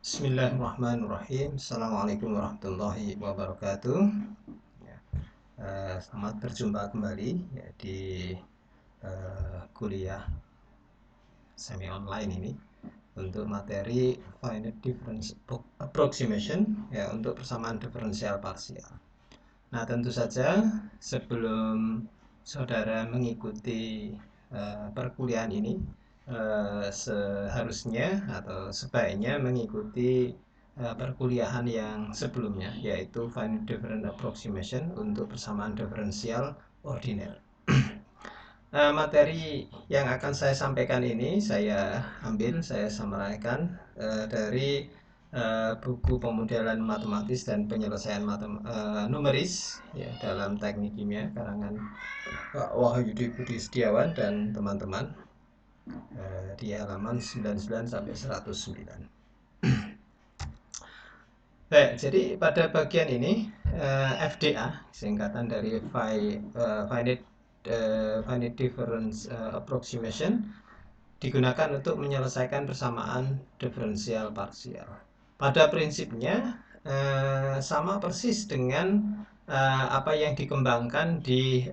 Bismillahirrahmanirrahim. Assalamualaikum warahmatullahi wabarakatuh. Ya, selamat berjumpa kembali ya, di kuliah semi online ini untuk materi finite difference approximation ya, untuk persamaan diferensial parsial. Nah, tentu saja sebelum saudara mengikuti perkuliahan ini, seharusnya atau sebaiknya mengikuti perkuliahan yang sebelumnya, yaitu finite difference approximation untuk persamaan diferensial ordiner. Materi yang akan saya sampaikan ini saya sampaikan dari buku pemodelan matematis dan penyelesaian numeris ya, dalam teknik kimia karangan Pak Wahyudi Budi Setiawan dan teman-teman, di halaman 99 sampai 109. Baik, jadi pada bagian ini FDA, singkatan dari finite difference approximation, digunakan untuk menyelesaikan persamaan diferensial parsial. Pada prinsipnya sama persis dengan apa yang dikembangkan di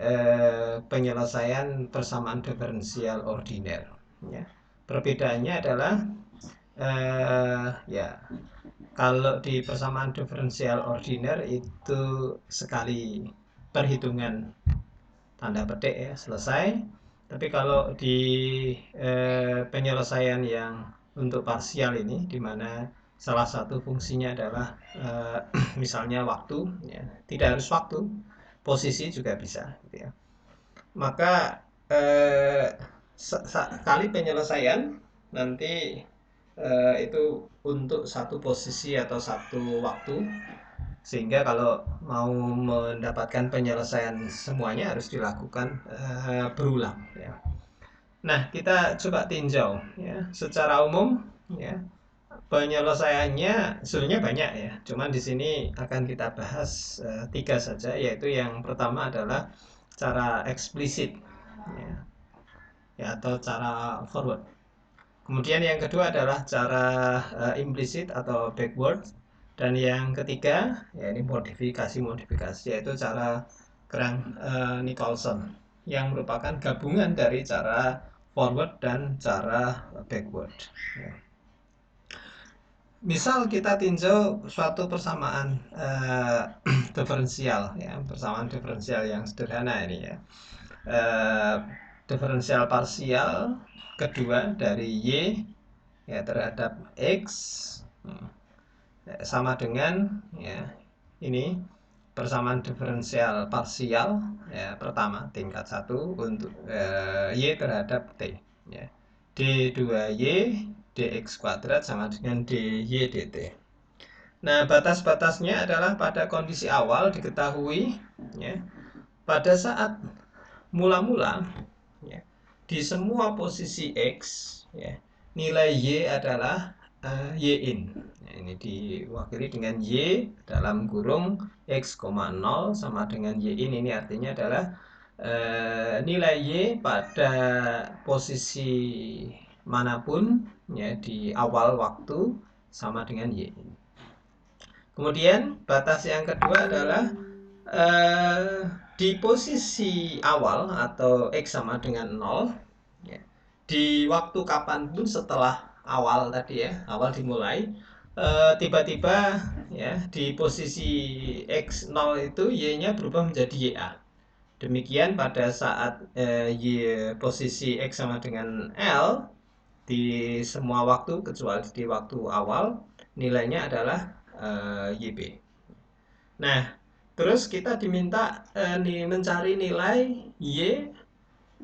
penyelesaian persamaan diferensial ordiner. Ya. Perbedaannya adalah ya, kalau di persamaan diferensial ordiner itu sekali perhitungan tanda petik ya selesai. Tapi kalau di penyelesaian yang untuk parsial ini, di mana salah satu fungsinya adalah misalnya waktu, ya, tidak harus waktu, posisi juga bisa, gitu ya. Maka sekali penyelesaian nanti itu untuk satu posisi atau satu waktu, sehingga kalau mau mendapatkan penyelesaian semuanya harus dilakukan berulang ya. Nah, kita coba tinjau ya, secara umum ya, penyelesaiannya sebenarnya banyak ya, cuman di sini akan kita bahas 3 saja, yaitu yang pertama adalah cara eksplisit ya, atau cara forward. Kemudian yang kedua adalah cara implisit atau backward, dan yang ketiga ya ini modifikasi, yaitu cara Crank-Nicolson, yang merupakan gabungan dari cara forward dan cara backward ya. Misal kita tinjau suatu persamaan diferensial ya, persamaan diferensial yang sederhana ini ya, diferensial parsial kedua dari Y ya terhadap X sama dengan ya ini persamaan diferensial parsial ya pertama tingkat 1 untuk Y terhadap T ya, D2Y dx kuadrat sama dengan dy dt. Nah, batas-batasnya adalah pada kondisi awal diketahui ya, pada saat mula-mula ya, di semua posisi X ya, nilai Y adalah Y in. Nah, ini diwakili dengan Y dalam kurung X, 0 sama dengan Y in. Ini artinya adalah nilai Y pada posisi manapun ya di awal waktu sama dengan Y in. Kemudian batas yang kedua adalah di posisi awal atau X sama dengan 0 ya, di waktu kapanpun setelah awal tadi ya, awal dimulai, tiba-tiba ya di posisi X0 itu Y-nya berubah menjadi YA. Demikian pada saat Y posisi X sama dengan L di semua waktu kecuali di waktu awal, nilainya adalah YB. Nah, terus kita diminta mencari nilai Y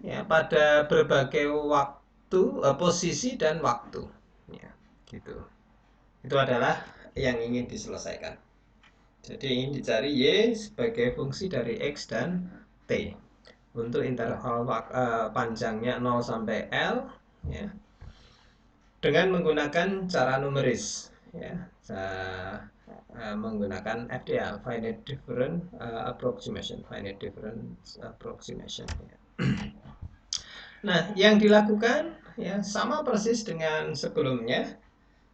ya pada berbagai waktu, posisi dan waktu ya, gitu. Itu adalah yang ingin diselesaikan. Jadi ingin dicari Y sebagai fungsi dari X dan T untuk interval panjangnya 0 sampai L ya, dengan menggunakan cara numeris ya, menggunakan FDA, finite difference approximation ya. Nah, yang dilakukan ya sama persis dengan sebelumnya,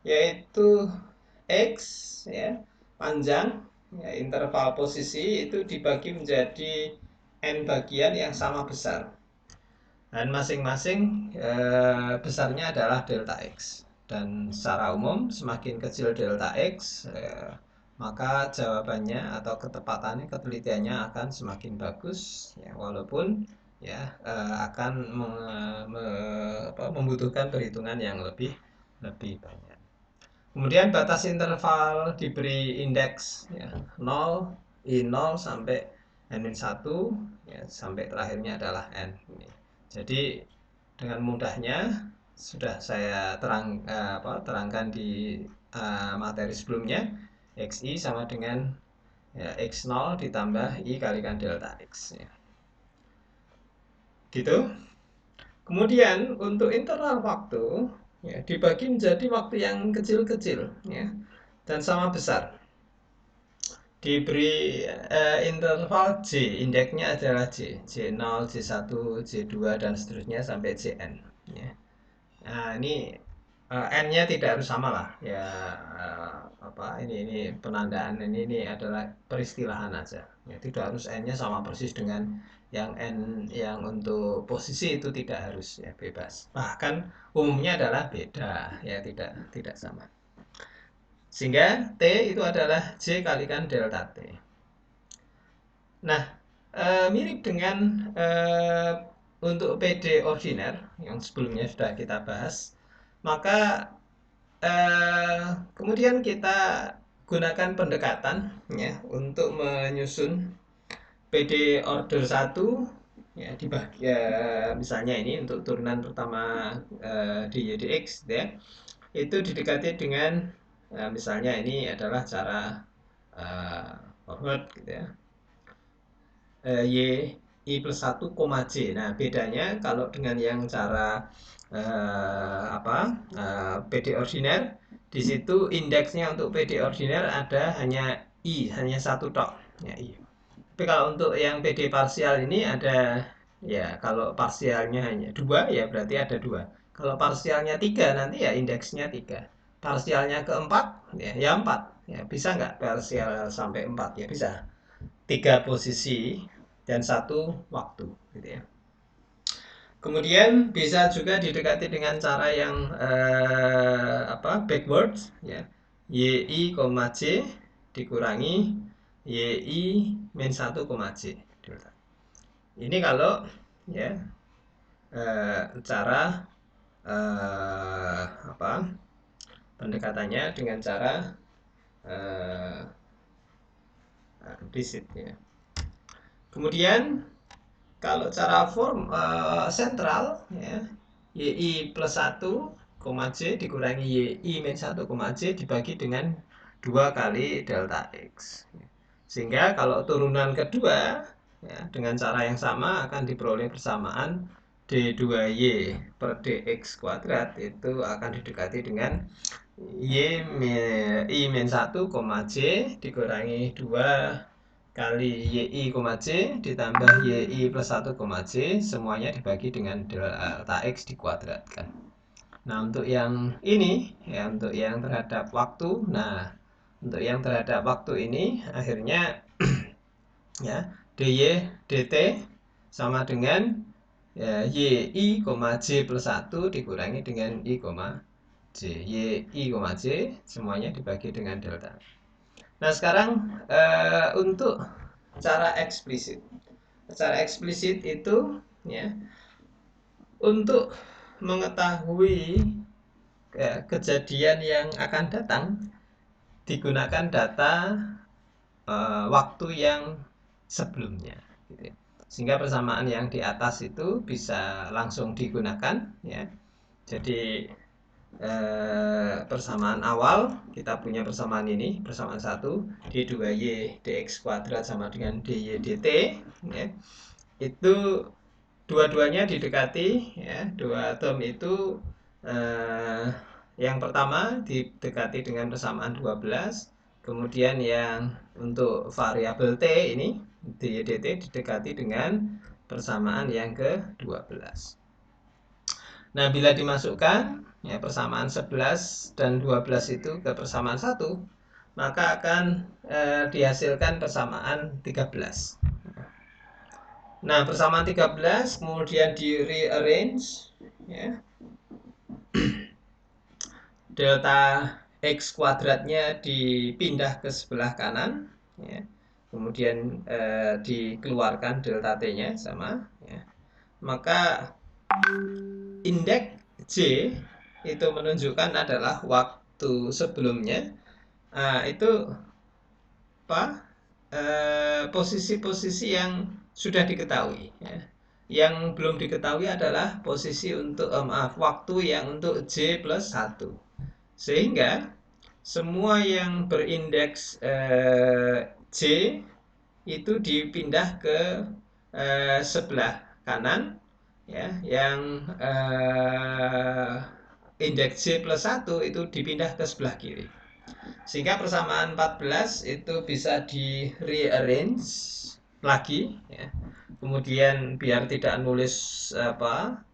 yaitu X ya, panjang ya, interval posisi itu dibagi menjadi n bagian yang sama besar, dan masing-masing besarnya adalah delta X. Dan secara umum semakin kecil delta X, maka jawabannya atau ketepatannya, ketelitiannya akan semakin bagus ya, walaupun ya akan membutuhkan perhitungan yang lebih banyak. Kemudian batas interval diberi indeks ya, 0, I0 sampai N-1 ya, sampai terakhirnya adalah N ini. Jadi dengan mudahnya sudah saya terangkan di materi sebelumnya, XI sama dengan ya, X0 ditambah I kalikan delta X ya. Gitu. Kemudian untuk interval waktu ya, dibagi menjadi waktu yang kecil-kecil ya, dan sama besar. Diberi interval J, indeksnya adalah J0, J1, J2 dan seterusnya sampai Jn ya. Nah, ini n-nya tidak harus sama lah ya, ini penandaan ini adalah peristilahan aja ya, tidak harus n-nya sama persis dengan yang n yang untuk posisi, itu tidak harus ya, bebas, bahkan umumnya adalah beda ya, tidak sama, sehingga T itu adalah J kalikan delta T. Nah, mirip dengan untuk PD ordiner yang sebelumnya sudah kita bahas, maka kemudian kita gunakan pendekatan ya untuk menyusun PD order 1 ya, dibagi misalnya ini untuk turunan pertama dy dx ya, itu didekati dengan misalnya ini adalah cara forward gitu ya, y i plus 1, j. Nah, bedanya kalau dengan yang cara PD ordiner, di situ indeksnya untuk PD ordiner ada hanya i, hanya satu tok ya, i. Tapi kalau untuk yang PD parsial ini ada ya, kalau parsialnya hanya 2 ya berarti ada 2. Kalau parsialnya 3 nanti ya indeksnya 3. Parsialnya keempat ya 4. Ya, bisa nggak parsial sampai 4? Ya bisa. 3 posisi dan 1 waktu gitu ya. Kemudian bisa juga didekati dengan cara yang backwards ya. Y-I, J dikurangi Y-I min 1, J. Ini kalau ya cara pendekatannya dengan cara implisit ya. Kemudian kalau cara form sentral ya, Y-I plus 1, J dikurangi Y-I min 1, J dibagi dengan 2 kali delta X. Sehingga kalau turunan kedua ya, dengan cara yang sama akan diperoleh persamaan D2Y per dx kuadrat, itu akan didekati dengan I min 1, J dikurangi 2 kali Y-I, J ditambah Y-I plus 1, J, semuanya dibagi dengan delta X dikuadratkan. Nah, untuk yang ini ya, untuk yang terhadap waktu, untuk yang terhadap waktu ini akhirnya ya, dy dt sama dengan ya, Y-I, J plus 1 dikurangi dengan I, J. Y-I, J semuanya dibagi dengan delta. Nah, sekarang untuk cara eksplisit. Cara eksplisit itu ya, untuk mengetahui kejadian yang akan datang, digunakan data waktu yang sebelumnya gitu ya. Sehingga persamaan yang di atas itu bisa langsung digunakan ya. Jadi persamaan awal kita punya persamaan ini, persamaan 1 d2y dx kuadrat sama dengan dy dt ya. Itu dua-duanya didekati ya, dua term itu yang pertama didekati dengan persamaan 12, kemudian yang untuk variabel t ini dy dt didekati dengan persamaan yang ke-12. Nah, bila dimasukkan ya, persamaan 11 dan 12 itu ke persamaan 1, maka akan dihasilkan persamaan 13. Nah, persamaan 13 kemudian di rearrange, ya. Delta X kuadratnya dipindah ke sebelah kanan, ya. Kemudian dikeluarkan delta T-nya sama, ya. Maka indeks J itu menunjukkan adalah waktu sebelumnya. Itu apa? Posisi-posisi yang sudah diketahui, ya. Yang belum diketahui adalah posisi untuk waktu yang untuk J plus 1. Sehingga semua yang berindeks J itu dipindah ke sebelah kanan, ya, yang indeks J plus 1 itu dipindah ke sebelah kiri. Sehingga persamaan 14 itu bisa di rearrange lagi, ya. Kemudian biar tidak nulis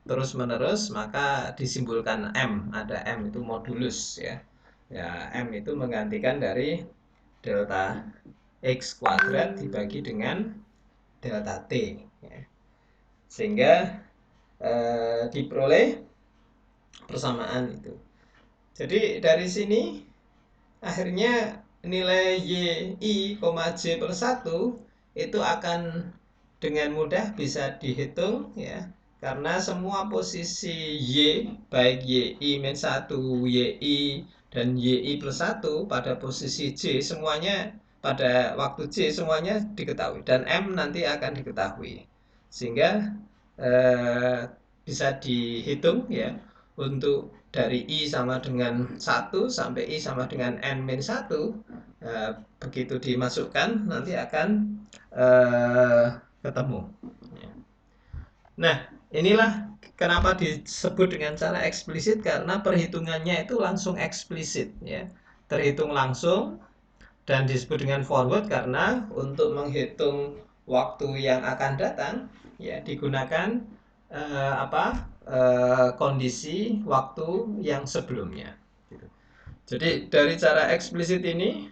terus menerus, maka disimbolkan M. Ada M itu modulus, ya. Ya, M itu menggantikan dari delta X kuadrat dibagi dengan delta T, ya. Sehingga diperoleh persamaan itu. Jadi dari sini akhirnya nilai Y J per 1 itu akan dengan mudah bisa dihitung, ya. Karena semua posisi Y, baik YI-1, YI, dan YI plus 1 pada posisi J, semuanya pada waktu J semuanya diketahui. Dan M nanti akan diketahui. Sehingga bisa dihitung, ya, untuk dari I sama dengan 1 sampai I sama dengan N-1, begitu dimasukkan nanti akan ketemu. Nah, inilah kenapa disebut dengan cara eksplisit, karena perhitungannya itu langsung eksplisit, ya. Terhitung langsung, dan disebut dengan forward karena untuk menghitung waktu yang akan datang, ya, digunakan kondisi waktu yang sebelumnya. Jadi dari cara eksplisit ini,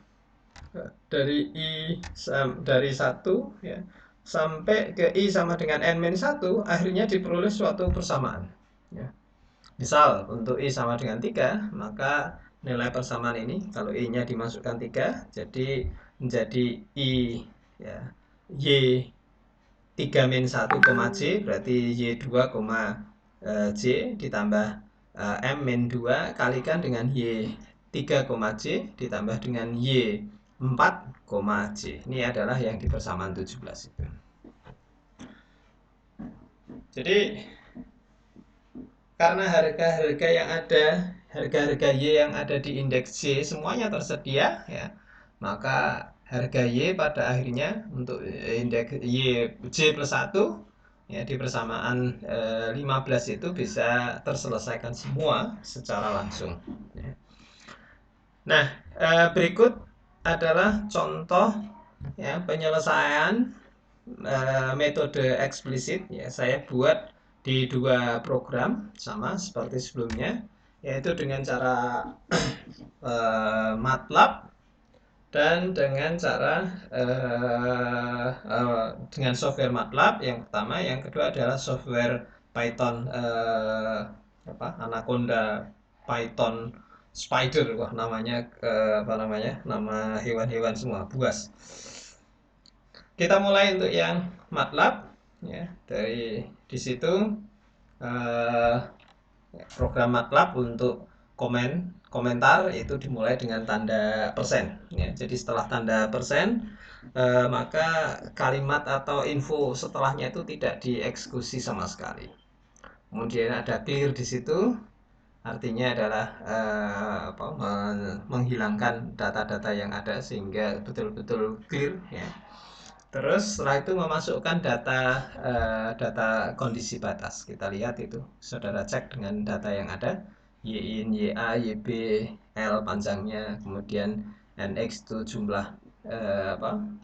dari I dari 1, ya, sampai ke I sama dengan N-1, akhirnya diperoleh suatu persamaan, ya. Misal untuk I sama dengan 3, maka nilai persamaan ini kalau I-nya dimasukkan 3, jadi menjadi I, ya, Y 3-1, J, berarti Y2, J ditambah M-2 kalikan dengan Y3, J ditambah dengan Y4, J. Ini adalah yang di persamaan 17 itu. Jadi karena harga-harga yang ada, harga-harga Y yang ada di indeks J semuanya tersedia, ya, maka harga Y pada akhirnya untuk indeks Y J plus 1, ya, di persamaan 15 itu bisa terselesaikan semua secara langsung, ya. Nah, berikut adalah contoh, ya, penyelesaian metode eksplisit, ya, saya buat di 2 program sama seperti sebelumnya, yaitu dengan cara MATLAB dan dengan cara dengan software MATLAB yang pertama, yang kedua adalah software Python, Anaconda Python Spider, wah namanya nama hewan-hewan semua, buas. Kita mulai untuk yang MATLAB, ya. Dari di situ program MATLAB untuk komentar itu dimulai dengan tanda persen, ya. Jadi setelah tanda persen, maka kalimat atau info setelahnya itu tidak dieksekusi sama sekali. Kemudian ada clear di situ, artinya adalah menghilangkan data-data yang ada sehingga betul-betul clear, ya. Terus setelah itu memasukkan data kondisi batas. Kita lihat itu, saudara cek dengan data yang ada, Y-in, Y-a, Y-b, L panjangnya, kemudian NX itu jumlah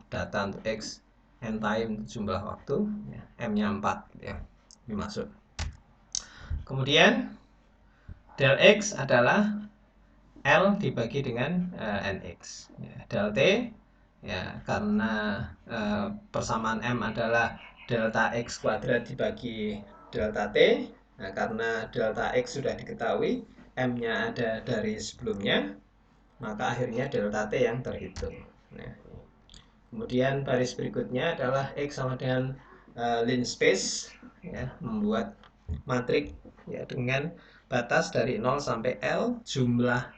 data untuk X, N time jumlah waktu, ya, M-nya 4, ya, dimasuk. Kemudian Del X adalah L dibagi dengan NX. Ya, del T, ya, karena persamaan M adalah delta X kuadrat dibagi delta T. Nah, karena delta X sudah diketahui, M-nya ada dari sebelumnya, maka akhirnya delta T yang terhitung. Nah, kemudian baris berikutnya adalah X sama dengan line space, ya, membuat matrik, ya, dengan batas dari 0 sampai L, jumlah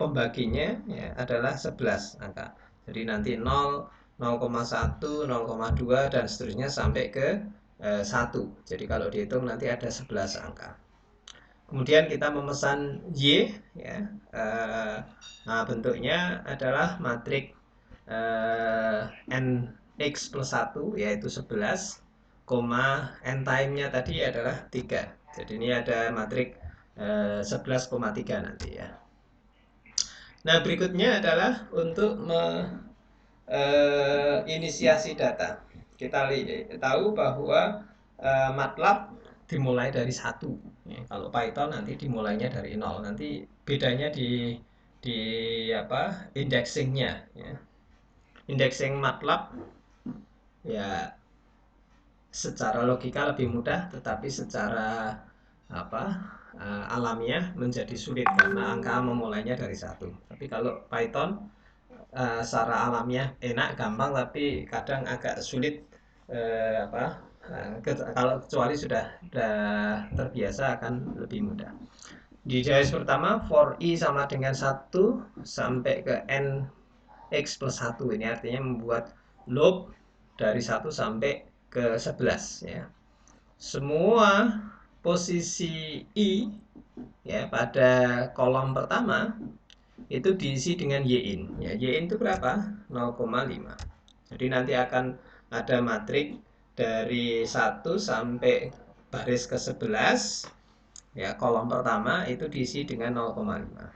pembaginya, ya, adalah 11 angka. Jadi nanti 0, 0,1, 0,2 dan seterusnya sampai ke 1. Jadi kalau dihitung nanti ada 11 angka. Kemudian kita memesan Y, ya. Nah, bentuknya adalah matrik NX plus 1, yaitu 11, N time-nya tadi adalah 3. Jadi ini ada matrik 11,3 nanti, ya. Nah, berikutnya adalah untuk inisiasi data. Kita tahu bahwa MATLAB dimulai dari 1. Ya, kalau Python nanti dimulainya dari 0. Nanti bedanya di apa? Indexingnya, ya. Indexing MATLAB, ya, secara logika lebih mudah, tetapi secara alamiah menjadi sulit karena angka memulainya dari 1. Tapi kalau Python secara alamiah enak, gampang, tapi kadang agak sulit, kalau kecuali sudah terbiasa akan lebih mudah. Di baris pertama for i sama dengan 1 sampai ke n x plus 1, ini artinya membuat loop dari 1 sampai ke 11, ya. Semua posisi i, ya, pada kolom pertama itu diisi dengan yin. Ya, yin itu berapa? 0,5. Jadi nanti akan ada matrik dari 1 sampai baris ke 11, ya, kolom pertama itu diisi dengan 0,5.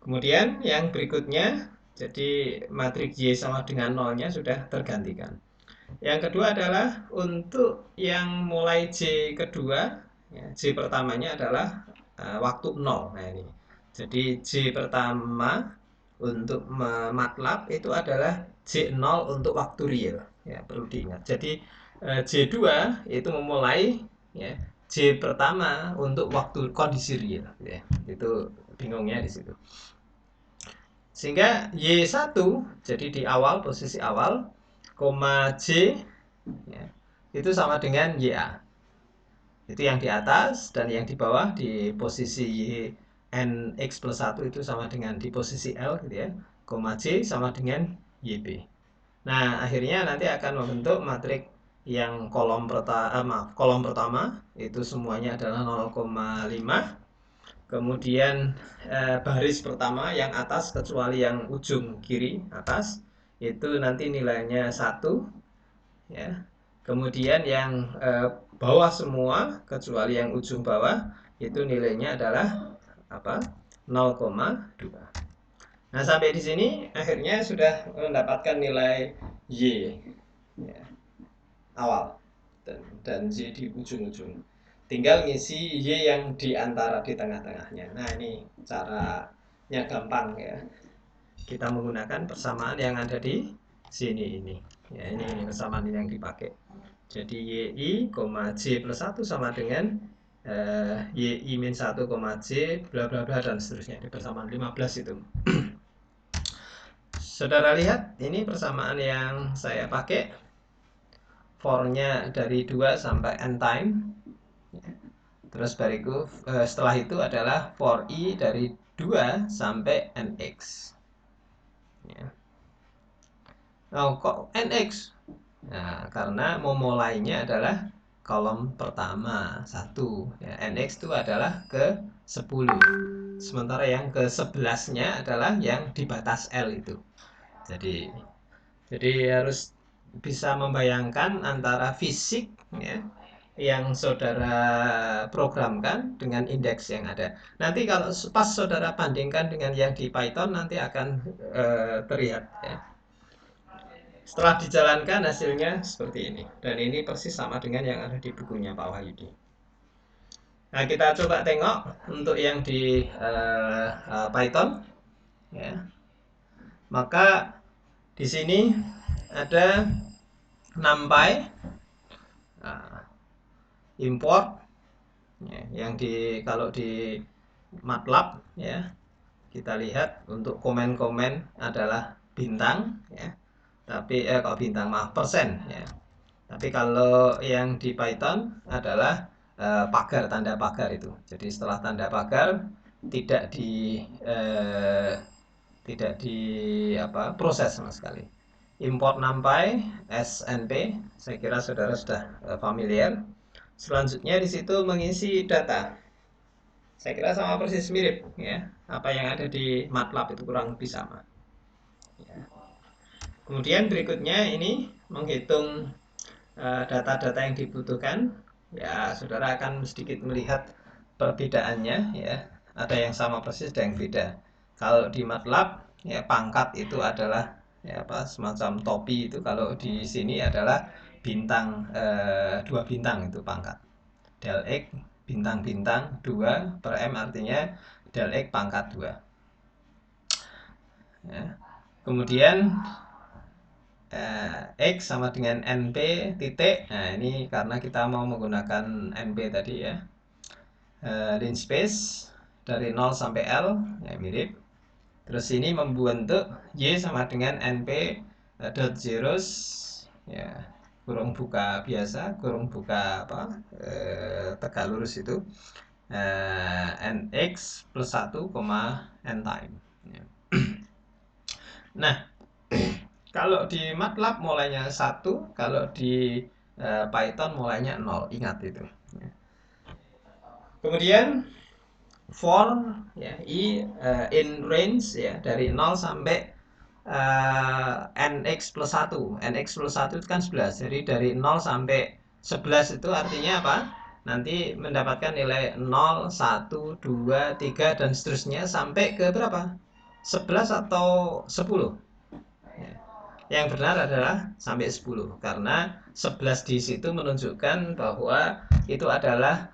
Kemudian yang berikutnya, jadi matrik Y sama dengan 0-nya sudah tergantikan. Yang kedua adalah untuk yang mulai J kedua, ya, J pertamanya adalah waktu 0. Nah, ini. Jadi J pertama untuk MATLAB itu adalah J0 untuk waktu real. Ya, perlu diingat. Jadi J2 itu memulai, ya, J pertama untuk waktu kondisi real, ya. Itu bingungnya di situ. Sehingga Y1, jadi di awal, posisi awal, koma J, ya, itu sama dengan YA. Itu yang di atas, dan yang di bawah di posisi Y NX plus 1 itu sama dengan di posisi L, gitu, ya. Koma J sama dengan YB. Nah, akhirnya nanti akan membentuk matrik yang kolom pertama itu semuanya adalah 0,5. Kemudian baris pertama yang atas kecuali yang ujung kiri atas itu nanti nilainya 1, ya. Kemudian yang bawah semua kecuali yang ujung bawah itu nilainya adalah 0,2. Nah, sampai di sini akhirnya sudah mendapatkan nilai Y, ya, awal dan Y di ujung-ujung. Tinggal ngisi Y yang di antara, di tengah-tengahnya. Nah, ini caranya gampang, ya. Kita menggunakan persamaan yang ada di sini ini. Ya, ini persamaan yang dipakai. Jadi YI, J plus 1 sama dengan YI min 1, J, bla bla bla, dan seterusnya. Di persamaan 15 itu. Saudara lihat, ini persamaan yang saya pakai. For-nya dari 2 sampai n time. Terus bariku setelah itu adalah for i dari 2 sampai nx. Ya. Nah, kok nx? Nah, karena memulainya adalah kolom pertama 1. Ya, nx itu adalah ke 10. Sementara yang ke 11-nya adalah yang di batas L itu. Jadi harus bisa membayangkan antara fisik, ya, yang saudara programkan dengan indeks yang ada. Nanti kalau pas saudara bandingkan dengan yang di Python nanti akan terlihat, ya. Setelah dijalankan hasilnya seperti ini. Dan ini persis sama dengan yang ada di bukunya Pak Wahyudi. Nah, kita coba tengok untuk yang di Python, ya. Maka di sini ada NumPy, import, ya, yang kalau di MATLAB, ya, kita lihat untuk komen-komen adalah bintang, ya. Tapi kalau bintang, maaf, persen, ya. Tapi kalau yang di Python adalah pagar, tanda pagar itu. Jadi setelah tanda pagar tidak di proses sama sekali. Import NumPy SNP, saya kira saudara sudah familiar. Selanjutnya di situ mengisi data. Saya kira sama persis mirip, ya. Apa yang ada di MATLAB itu kurang lebih sama. Ya. Kemudian berikutnya ini menghitung data-data yang dibutuhkan. Ya, saudara akan sedikit melihat perbedaannya, ya. Ada yang sama persis, ada yang beda. Kalau di MATLAB, ya, pangkat itu adalah semacam topi itu. Kalau di sini adalah bintang, 2 bintang itu pangkat. Del X bintang-bintang 2 per M, artinya del X pangkat 2. Ya. Kemudian X sama dengan NP titik. Nah, ini karena kita mau menggunakan NP tadi, ya. Linspace dari 0 sampai L, ya, mirip. Terus ini membentuk Y sama dengan NP dot zeros, ya, kurung buka biasa, kurung buka tegak lurus itu, nx plus 1, n time, ya. Nah, kalau di MATLAB mulainya 1, kalau di Python mulainya 0, ingat itu, ya. Kemudian for, ya, in range, ya, dari 0 sampai nx plus 1. Nx plus 1 itu kan 11. Jadi dari 0 sampai 11 itu artinya apa? Nanti mendapatkan nilai 0, 1, 2, 3 dan seterusnya sampai ke berapa? 11 atau 10? Ya. Yang benar adalah sampai 10, karena 11 di situ menunjukkan bahwa itu adalah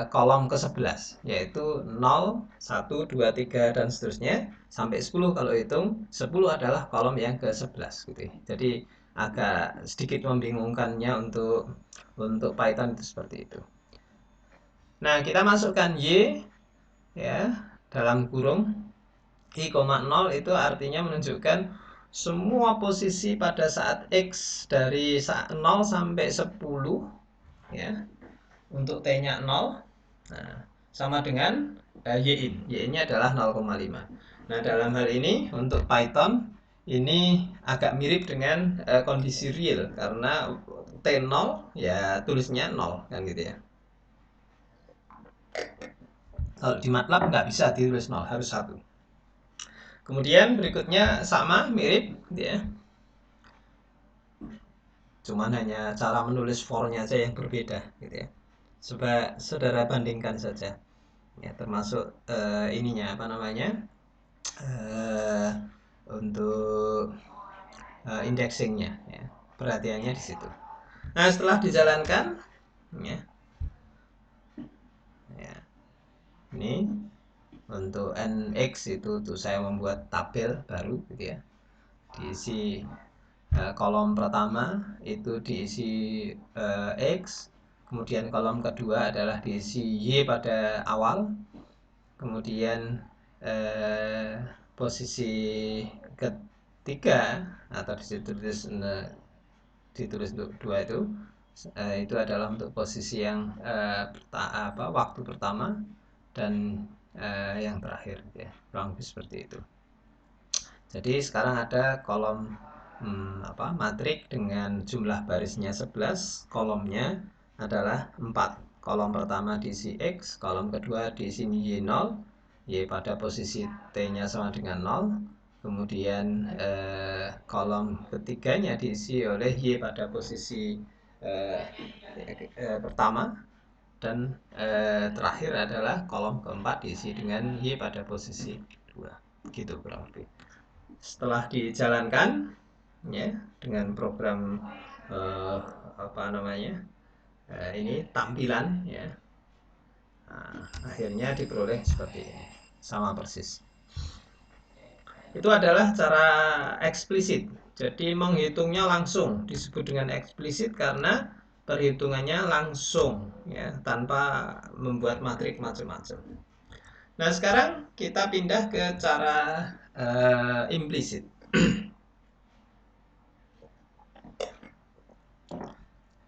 kolom ke-11, yaitu 0, 1, 2, 3 dan seterusnya sampai 10. Kalau hitung 10 adalah kolom yang ke-11 gitu. Jadi agak sedikit membingungkannya untuk Python itu seperti itu. Nah, kita masukkan Y, ya, dalam kurung I, 0 itu artinya menunjukkan semua posisi pada saat X dari 0 sampai 10, ya. Untuk T-nya 0, nah, sama dengan Y-in. Y-in-nya adalah 0,5. Nah, dalam hal ini untuk Python ini agak mirip dengan kondisi real, karena T0 ya tulisnya 0, kan gitu, ya. Kalau di MATLAB nggak bisa ditulis 0, harus 1. Kemudian berikutnya sama, mirip, ya. Cuman hanya cara menulis for-nya aja yang berbeda, gitu, ya. Coba saudara bandingkan saja, ya, termasuk ininya apa namanya, untuk indexingnya, ya. Perhatiannya di situ. Nah, setelah dijalankan, ya, ya, ini untuk nx itu tuh saya membuat tabel baru, gitu, ya. Diisi kolom pertama itu diisi X, kemudian kolom kedua adalah diisi Y pada awal, kemudian posisi ketiga atau ditulis untuk 2 itu adalah untuk posisi yang waktu pertama dan yang terakhir, ya, kurang lebih seperti itu. Jadi sekarang ada kolom matrik dengan jumlah barisnya 11, kolomnya adalah 4. Kolom pertama diisi X, kolom kedua diisi Y0, Y pada posisi T-nya sama dengan 0. Kemudian kolom ketiganya diisi oleh Y pada posisi pertama. Dan terakhir adalah kolom keempat diisi dengan Y pada posisi 2. Gitu kurang lebih. Setelah dijalankan, ya, dengan program ini tampilan, ya, Nah, akhirnya diperoleh seperti ini, sama persis. Itu adalah cara eksplisit. Jadi menghitungnya langsung disebut dengan eksplisit karena perhitungannya langsung, ya, tanpa membuat matrik macam-macam. Nah, sekarang kita pindah ke cara implisit.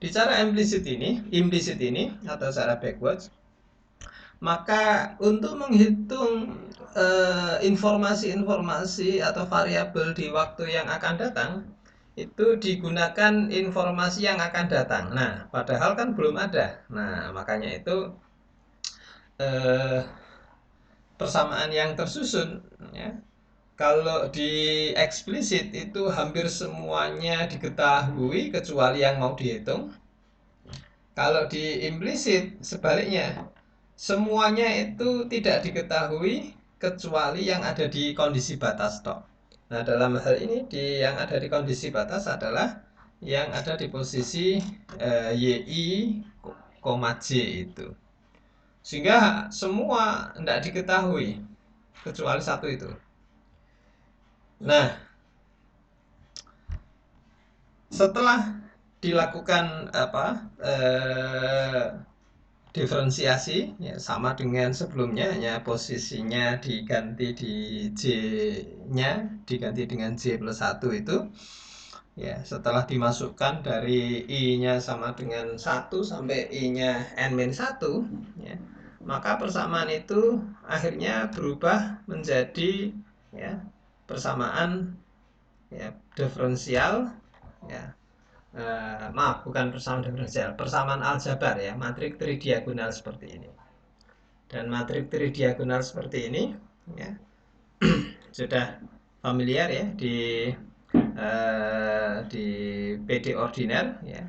Di cara implisit ini atau cara backwards, maka untuk menghitung informasi-informasi atau variabel di waktu yang akan datang, itu digunakan informasi yang akan datang. Nah, padahal kan belum ada. Nah, makanya itu persamaan yang tersusun, ya. Kalau di eksplisit itu hampir semuanya diketahui kecuali yang mau dihitung. Kalau di implisit sebaliknya, semuanya itu tidak diketahui kecuali yang ada di kondisi batas tok. Nah, dalam hal ini yang ada di kondisi batas adalah yang ada di posisi YI, J itu. Sehingga semua tidak diketahui kecuali satu itu. Nah, setelah dilakukan diferensiasi, ya, sama dengan sebelumnya, hanya posisinya diganti di J-nya diganti dengan J plus 1 itu, ya. Setelah dimasukkan dari I-nya sama dengan 1 sampai I-nya N-1, ya, maka persamaan itu akhirnya berubah menjadi, ya, persamaan, ya, diferensial, ya. Maaf, bukan persamaan diferensial, persamaan aljabar, ya, matrik tridiagonal seperti ini. Dan matrik tridiagonal seperti ini, ya, sudah familiar, ya, di PD ordiner, ya,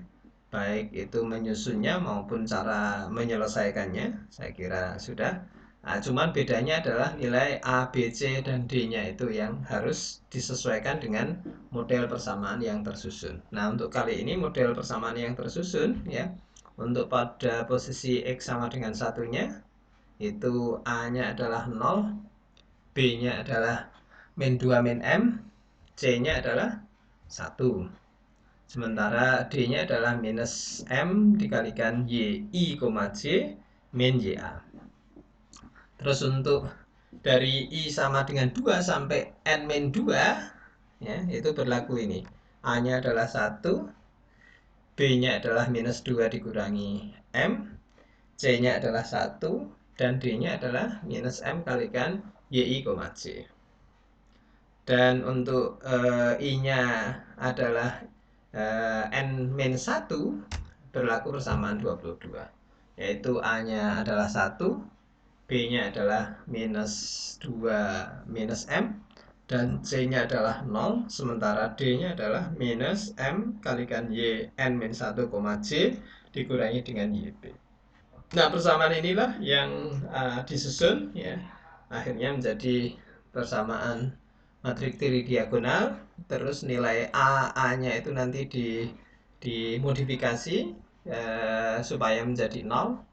baik itu menyusunnya maupun cara menyelesaikannya, saya kira sudah. Nah, cuman bedanya adalah nilai A, B, C, dan D-nya itu yang harus disesuaikan dengan model persamaan yang tersusun. Nah, untuk kali ini model persamaan yang tersusun, ya, untuk pada posisi X sama dengan satunya, itu A-nya adalah 0, B-nya adalah min 2 min M, C-nya adalah 1. Sementara D-nya adalah minus M dikalikan YI, J min YA. Terus untuk dari I sama dengan 2 sampai N-2, ya, itu berlaku ini. A-nya adalah 1, B-nya adalah minus 2 dikurangi M, C-nya adalah 1, dan D-nya adalah minus M kalikan YI, J. Dan untuk I-nya adalah N-1, berlaku persamaan 22, yaitu A-nya adalah 1, B-nya adalah minus 2 minus M, dan C-nya adalah 0, sementara D-nya adalah minus M kalikan Y N-1, J dikurangi dengan YB. Nah, persamaan inilah yang disusun, ya, akhirnya menjadi persamaan matrik tridiagonal. Terus nilai A-nya itu nanti dimodifikasi supaya menjadi 0.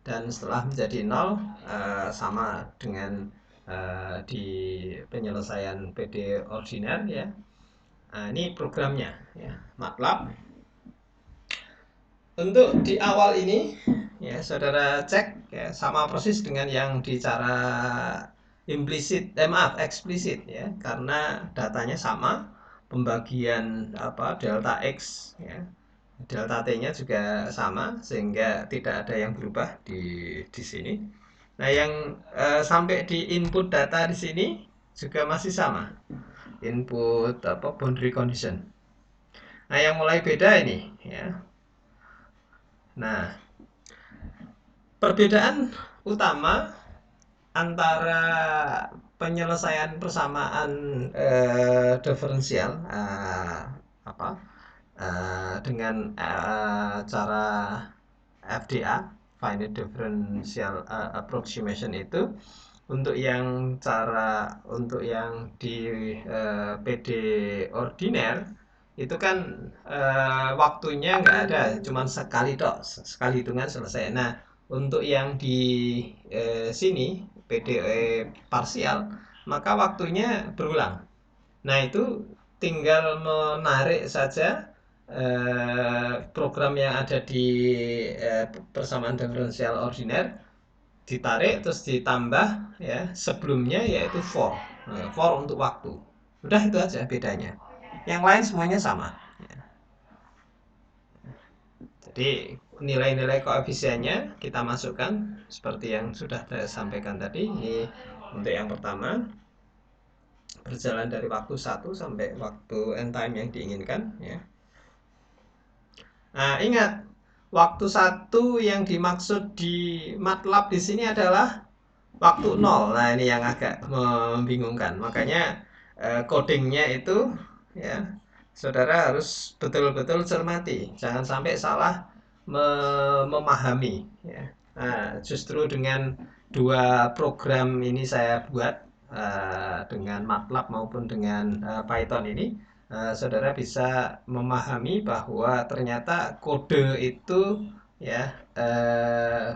Dan setelah menjadi 0, sama dengan di penyelesaian PD ordiner, ya. Nah, ini programnya, ya, MATLAB. Untuk di awal ini, ya, saudara cek, ya, sama persis dengan yang di cara eksplisit, ya, karena datanya sama, pembagian delta X, ya, delta T-nya juga sama, sehingga tidak ada yang berubah di sini. Nah, yang sampai di input data di sini juga masih sama, input boundary condition. Nah, yang mulai beda ini, ya. Nah, perbedaan utama antara penyelesaian persamaan diferensial dengan cara FDA, finite differential approximation, itu untuk yang di PD ordiner itu kan waktunya nggak ada, cuma sekali hitungan selesai. Nah, untuk yang di sini PDE parsial, maka waktunya berulang. Nah, itu tinggal menarik saja program yang ada di persamaan diferensial ordiner, ditarik terus ditambah ya sebelumnya, yaitu for. For untuk waktu. Udah, itu aja bedanya. Yang lain semuanya sama. Jadi nilai-nilai koefisiennya kita masukkan seperti yang sudah saya sampaikan tadi. Ini untuk yang pertama, berjalan dari waktu 1 sampai waktu end time yang diinginkan ya. Nah, ingat, waktu 1 yang dimaksud di MATLAB di sini adalah waktu 0. Nah, ini yang agak membingungkan. Makanya codingnya itu ya, saudara harus betul-betul cermati. Jangan sampai salah memahami ya. Nah, justru dengan dua program ini saya buat dengan MATLAB maupun dengan Python ini, saudara bisa memahami bahwa ternyata kode itu ya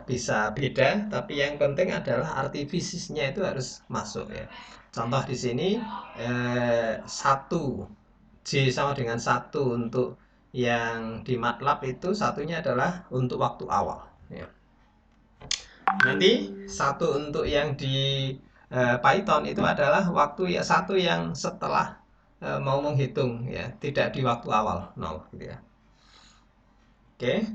bisa beda, tapi yang penting adalah arti fisiknya itu harus masuk ya. Contoh di sini 1 J sama dengan 1 untuk yang di MATLAB itu, satunya adalah untuk waktu awal ya. Nanti 1 untuk yang di Python itu adalah waktu ya 1 yang setelah mau menghitung ya, tidak di waktu awal 0 gitu ya. Oke.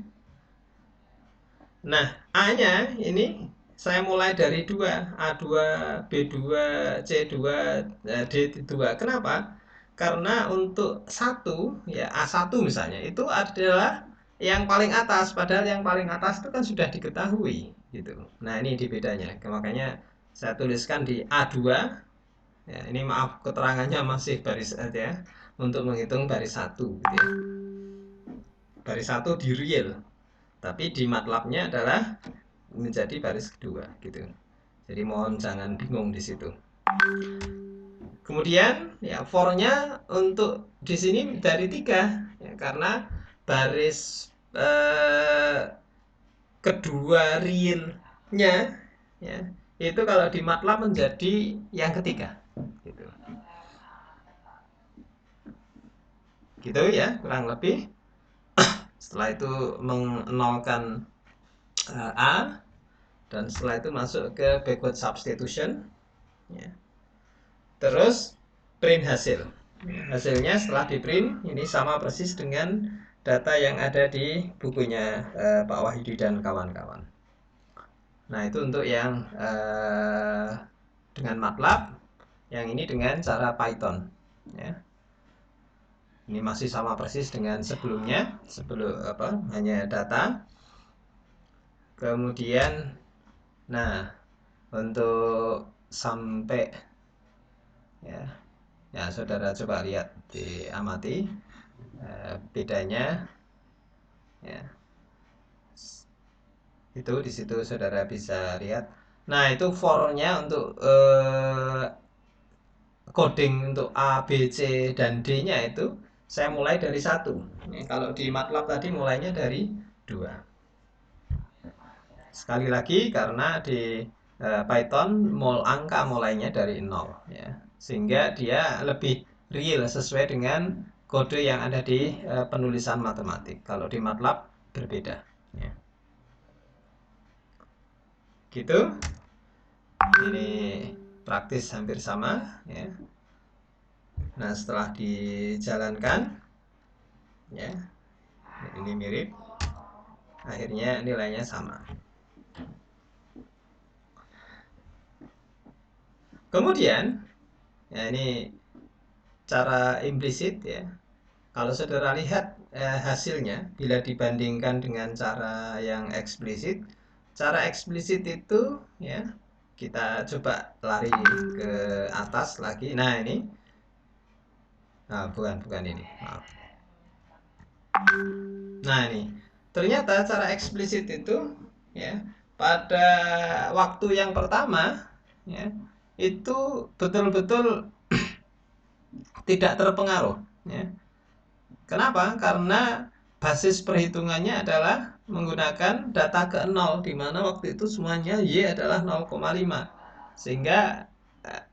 Nah, A-nya ini saya mulai dari 2, A2, B2, C2, D2. Kenapa? Karena untuk 1 ya, A1 misalnya, itu adalah yang paling atas, padahal yang paling atas itu kan sudah diketahui gitu. Nah, ini di bedanya. Makanya saya tuliskan di A2 ya. Ini maaf keterangannya masih baris aja ya, untuk menghitung baris 1 gitu ya. Baris 1 di real, tapi di MATLAB-nya adalah menjadi baris kedua gitu. Jadi mohon jangan bingung di situ. Kemudian ya for-nya untuk di sini dari 3 ya, karena baris kedua realnya ya, itu kalau di MATLAB menjadi yang ketiga gitu. Gitu ya, kurang lebih. Setelah itu menolkan A, dan setelah itu masuk ke backward substitution ya. Terus print hasil. Hasilnya setelah di print ini sama persis dengan data yang ada di bukunya Pak Wahyudi dan kawan-kawan. Nah, itu untuk yang dengan MATLAB, yang ini dengan cara Python ya. Ini masih sama persis dengan sebelumnya, hanya data. Kemudian nah, untuk sampai ya, saudara coba lihat, diamati bedanya ya. Itu di situ saudara bisa lihat. Nah, itu for-nya untuk coding untuk A, B, C, dan D-nya itu saya mulai dari 1. Kalau di MATLAB tadi mulainya dari 2. Sekali lagi, karena di Python angka mulainya dari 0 ya. Sehingga dia lebih real sesuai dengan kode yang ada di penulisan matematik. Kalau di MATLAB berbeda ya. Gitu. Ini praktis hampir sama ya. Nah, setelah dijalankan ya, ini mirip, akhirnya nilainya sama. Kemudian ya, ini cara implisit ya. Kalau saudara lihat hasilnya bila dibandingkan dengan cara yang eksplisit, cara eksplisit itu ya, kita coba lari ke atas lagi. Nah, ini bukan ini, maaf. Nah, ini ternyata cara eksplisit itu ya, pada waktu yang pertama ya, itu betul-betul tidak terpengaruh ya. Kenapa? Karena basis perhitungannya adalah menggunakan data ke 0, di mana waktu itu semuanya Y adalah 0,5, sehingga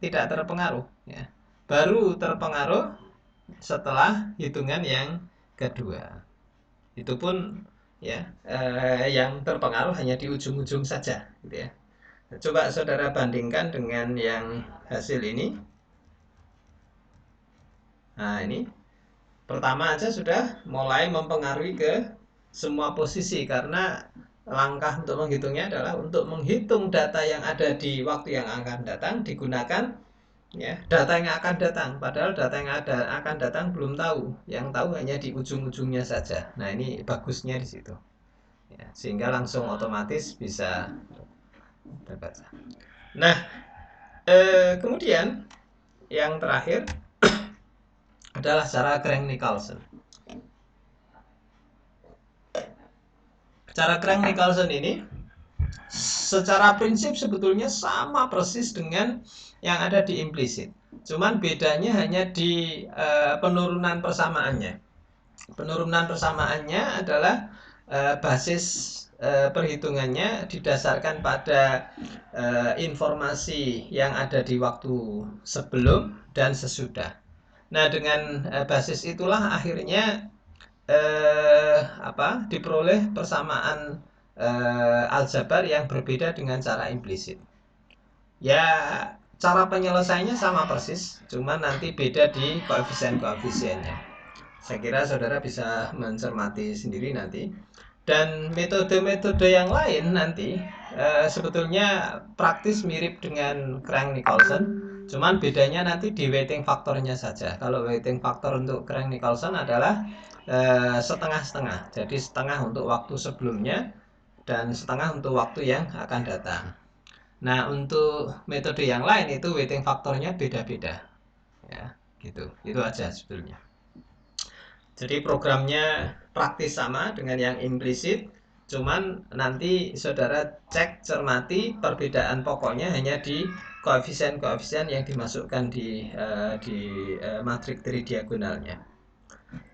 tidak terpengaruh ya. Baru terpengaruh setelah hitungan yang kedua. Itu pun ya yang terpengaruh hanya di ujung-ujung saja gitu ya. Coba saudara bandingkan dengan yang hasil ini. Nah, ini pertama aja sudah mulai mempengaruhi ke semua posisi, karena langkah untuk menghitungnya adalah untuk menghitung data yang ada di waktu yang akan datang, digunakan ya data yang akan datang, padahal data yang akan datang belum tahu, yang tahu hanya di ujung-ujungnya saja. Nah, ini bagusnya di situ ya, sehingga langsung otomatis bisa terbaca. Nah, kemudian yang terakhir adalah cara Crank-Nicolson. Cara Crank-Nicolson ini secara prinsip sebetulnya sama persis dengan yang ada di implisit. Cuman bedanya hanya di penurunan persamaannya. Penurunan persamaannya adalah basis perhitungannya didasarkan pada informasi yang ada di waktu sebelum dan sesudah. Nah, dengan basis itulah akhirnya diperoleh persamaan aljabar yang berbeda dengan cara implisit. Ya, cara penyelesaiannya sama persis, cuman nanti beda di koefisien-koefisiennya. Saya kira saudara bisa mencermati sendiri nanti. Dan metode-metode yang lain nanti sebetulnya praktis mirip dengan Crank-Nicolson, cuman bedanya nanti di weighting faktornya saja. Kalau weighting faktor untuk Crank-Nicolson adalah setengah-setengah, jadi setengah untuk waktu sebelumnya dan setengah untuk waktu yang akan datang. Nah, untuk metode yang lain itu weighting faktornya beda-beda ya, gitu. Itu aja sebetulnya. Jadi programnya praktis sama dengan yang implisit, cuman nanti saudara cek cermati perbedaan pokoknya hanya di koefisien-koefisien yang dimasukkan di matrik tridiagonalnya.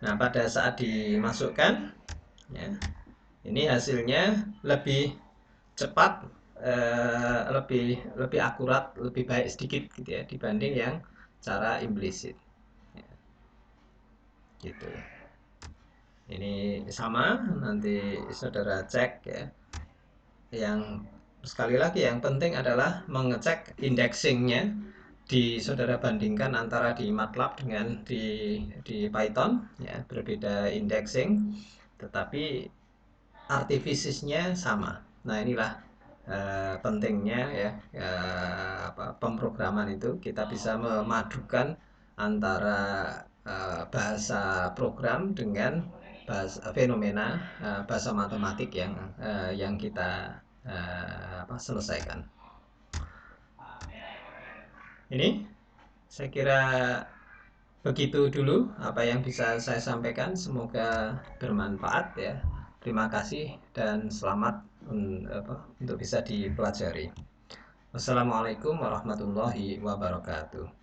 Nah, pada saat dimasukkan ya, ini hasilnya lebih cepat, lebih akurat, lebih baik sedikit gitu ya dibanding yang cara implisit ya, gitu. Ini sama, nanti saudara cek ya. Yang sekali lagi yang penting adalah mengecek indexingnya, saudara bandingkan antara di MATLAB dengan di Python ya, berbeda indexing tetapi artifisisnya sama. Nah, inilah pentingnya ya, pemrograman itu kita bisa memadukan antara bahasa program dengan bahasa fenomena, bahasa matematik yang kita selesaikan. Ini saya kira begitu dulu apa yang bisa saya sampaikan, semoga bermanfaat ya. Terima kasih dan selamat untuk bisa dipelajari. Wassalamualaikum warahmatullahi wabarakatuh.